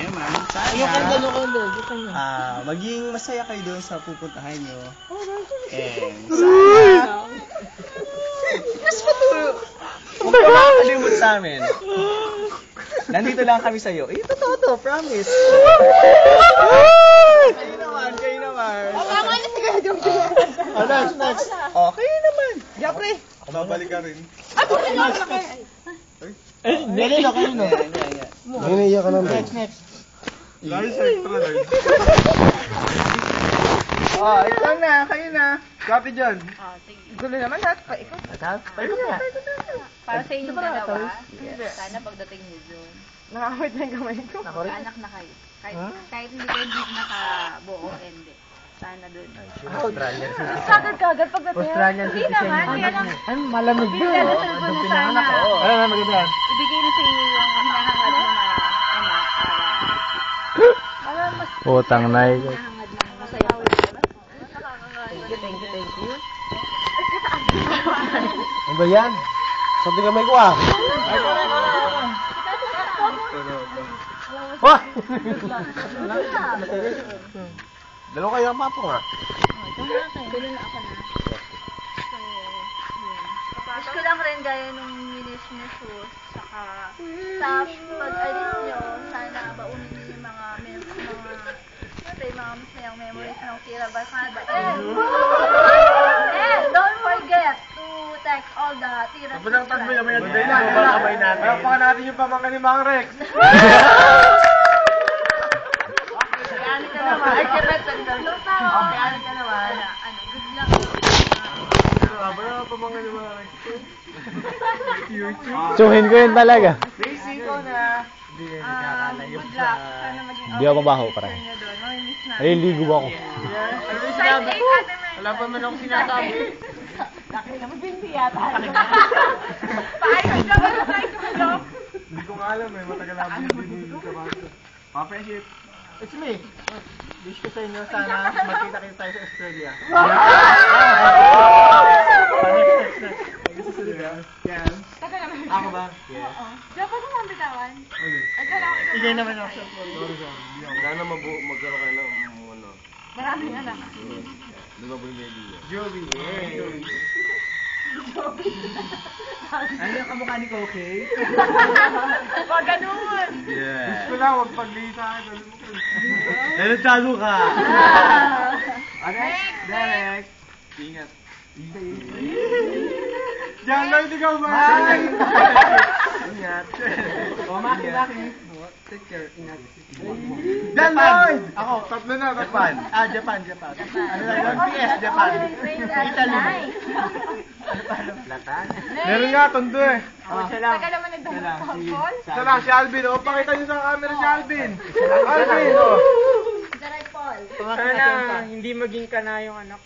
naman, sana maging masaya kayo doon sa pupuntahan nyo. And sana huwag ka makakalimot sa amin. Nandito lang kami sa'yo. Eh, totoo to, promise. Kayo naman. Next. Oh, kayo naman. Yapre. Babalik ka rin. Dali na kayo na. Niniya ka naman. Next. Guys, extra lang. Oh, ikaw na, kayo na. Copy dyan. Gulo naman lahat pa. Ikaw. Para sa inyong dalawa, sana pagdating niyo doon. Nakakawit na yung kamay ko. Anak na kayo. Kahit hindi kayo nakabuo, hindi. Sana doon. Australian Kagad pagdating. Australian Hindi naman, kaya lang. Ay, malamig yun. Pinadasal ko na sana. Ano na maganda? Ibigay na sa inyo yung hinahangad mo na anak para mas Putang nay. hinahangad ng masaya. Thank you. Ano ba yan? Sabi kamay ko ah. Wah! Dalawa kayo ang papo nga. Ganun na ako na. Wish ko lang rin gaya nung wish niyo shoes. Saka sa pag-alis niyo, sana baunin niyo yung mga masayang memories ng Tira Barkada. And don't forget to text all the Tira Tapos ang tagbo yung mga today na. Palakpakan natin yung pamangkin ni Mang Rex. Kayaan ka naman. Ay, kapit. Kayaan ka naman. Good luck. Wala pamangkin ni Mang Rex. Tsuhin ko yun talaga. Basic ko na. Good luck. Sana maging Hindi ako mabaho, pare. niyo doon. Mamimiss na. Naliligo ako. Wala pa man akong sinasabi. Paayos ka ba? Paayos ka ba? Hindi ko nga alam eh. Matagal ako hindi sa baso. Friendship. It's me. Wish ko sa inyo sana magkita kayo tayo sa Australia. Yan. Ako ba? Yes. Dapat mo bitawan. Igay naman ako sa Sana magkaroon kayo ng ano. Maraming anak. Di ba Boy Lady? Joey. Ano yung kamukha ni Koke? Wag ganun. Wish ko lang, huwag paglisa ka. Tago ka. Next. Ingat. Diyan lang, ikaw ba? Ingat. O, Maki. Take care. Ingat. Dan Lloyd! Ako, tatlo na. Japan. Japan. Ano lang yun? PS, Japan. Italy. Platan. Meron nga, tondo eh. Siya lang. Taga naman nagdamag-call. Isa lang, si Alvin. O, pakita niyo sa camera si Alvin. Alvin! Daray Paul. Sana hindi maging ka na yung anak.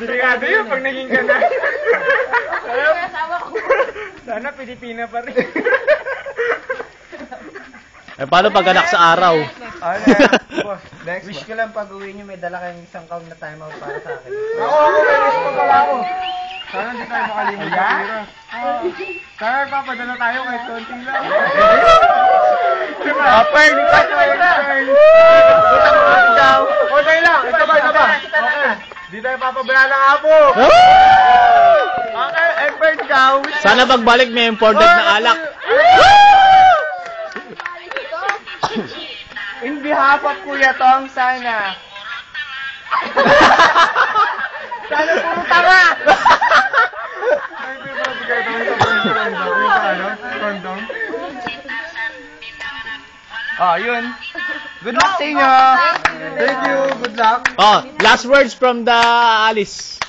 Delikado yun pag naging ganay. Asawa ko. Sana Pilipina pa rin. Eh, paano pag anak sa araw? Next. Wish ko lang pag uwi niyo may dala kayong isang count na time out para sa akin. Ako, may wish pa pala ako. Sana hindi tayo makalimutan. Sana papadala tayo kahit konti lang. Apay! Okay lang, ito ba? Okay. Di tayo papabala ng apo. Okay, effort ka. Sana pagbalik may imported na alak. In behalf of Kuya Tong, sana. Sana puro tanga. Yun. Good luck sa inyo. Thank you, good luck. Oh, last words from the Alice.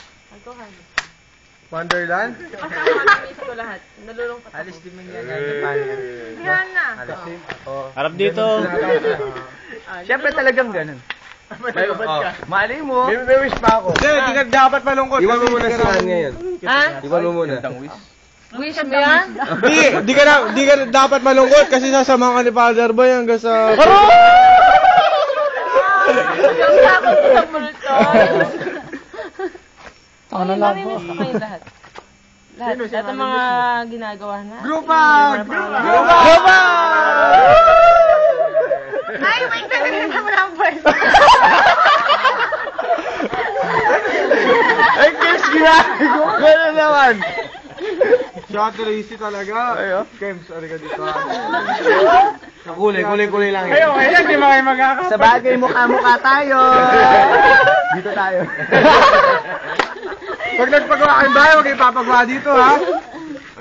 Wonderland? Kasama ko lahat. Nalulungkot. Alis din mo yan. Japan yan. Yan na. Harap dito. Siyempre talagang ganun. Malay mo. May wish pa ako. Hindi ka dapat malungkot. Iwan mo muna sa ngayon. Ha? Iwan mo muna. Wish mo yan? Di ka dapat malungkot kasi sasamahan ka ni Father Boy hanggang sa... Yung sakot ko sa multo. Ano lang po? Mamimiss ko kayo lahat. Lahat. Lahat ng mga ginagawa na. Group hug! Group hug! yan. Shot Tracy talaga. Ayo. Kems, ari ka dito. Kulay lang Ay, okay lang, di ba kayo magkakapag? Sa bagay, mukha-mukha tayo. Dito tayo. Pag nagpagawa kayong bahay, huwag kayo papagawa dito, ha?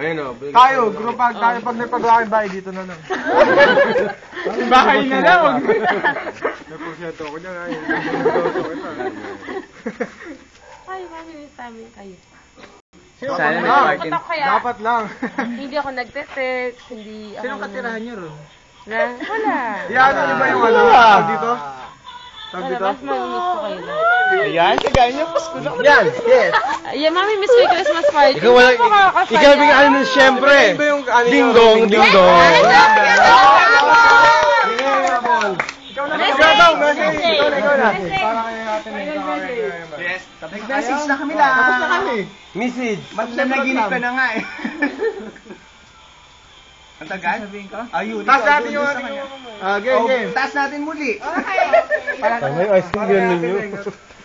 Ayun o. Tayo, grupag tayo. Pag nagpagawa kayong bahay, dito na lang. Bahay na lang, huwag mo na. Napursyeto ko niya, ngayon. Ay, mamimiss namin kayo. Sana Dapat nag-parking. Ako kaya, Dapat lang. hindi ako nagte-text, hindi ako... Sinong katirahan niyo ron? Na? Wala. Yan, ano ba yung ano? Tawag dito? Tawag Wala, dito? mas mamimiss ko kayo lang. Ayan, kagaya niyo. Pasko na. Yan, yes. Ayan, mamimiss ko yung Christmas party. Ikaw wala, ikaw bigyan ano siyempre. Ano ba yung ano Ding yung- dong, ding dong. Ikaw na, ikaw na. Para kayo natin eh. Yes. Nag-message na kami lang. Tapos na kami. Message. Naginip ka na nga eh. Ang tagal? Sabihin ko? Ayun. Taas natin yung ano yung... Game, game. Taas natin muli. Tama yung ice cream yan ninyo.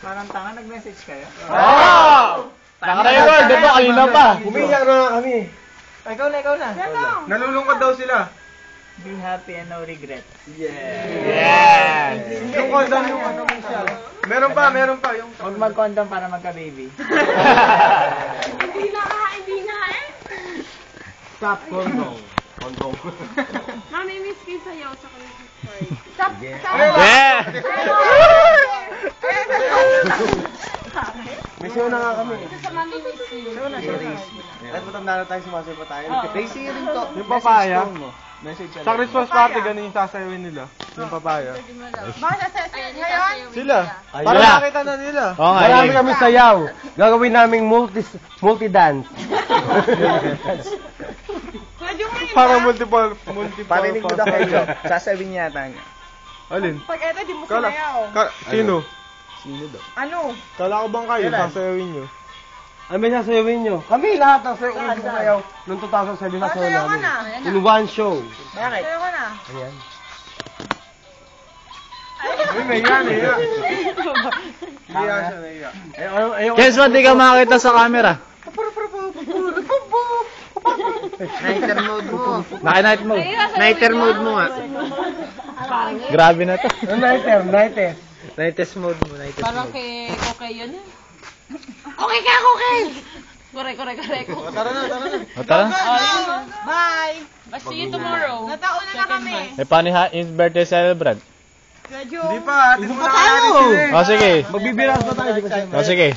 Parang tanga nag-message kayo. Oh! Naka-record, diba? Kanina pa. Umiyak na kami. Ikaw na. Nalulungkot daw sila. Be happy and no regrets. Yung condom yung ano mo siya. Meron pa yung... Huwag mag-condom para magka-baby. Hindi nga eh. Stop condom. Mamimiss kayo sa'yo sa Christmas party. Yeah! May sayo na nga kami. Sa mamimiss kayo. Kahit matanda na tayo, sumasayo pa tayo. Tracy rin to. Yung papaya. Message Sa Christmas party, ganun yung sasayawin nila. Yung papaya. Sila. Para Wala. nakita na nila. Marami kami sayaw. Gagawin naming multi-dance. Para multiple Parinig mo daw kayo. Sasabihin niya yata niya. Alin? Pag eto, di mo Kala, sino? Sino daw? Ano? Kala ko bang kayo, Kailan? sasayawin nyo? Ano ba sasayawin nyo? Kami lahat ang sayaw. Noong 2007 na sayaw namin. In one show. Bakit? Sayo ko na. Ayan. Uy, naiya. Naiya siya, naiya. Guess what, di ka makakita sa camera. Nighter mode mo. Naka-night mode. Nighter mode mo nga. Grabe na to. Nighter. Nightest mode mo. Parang kay Kokay yun eh. Okay ka, Kokay! Correct. Tara na. Tara. Bye! But see you tomorrow. Natauna na kami. Eh, paano his birthday celebrant? Hindi pa, atin mo na kaya sila eh. O, sige. Magbibilang pa tayo. O, sige.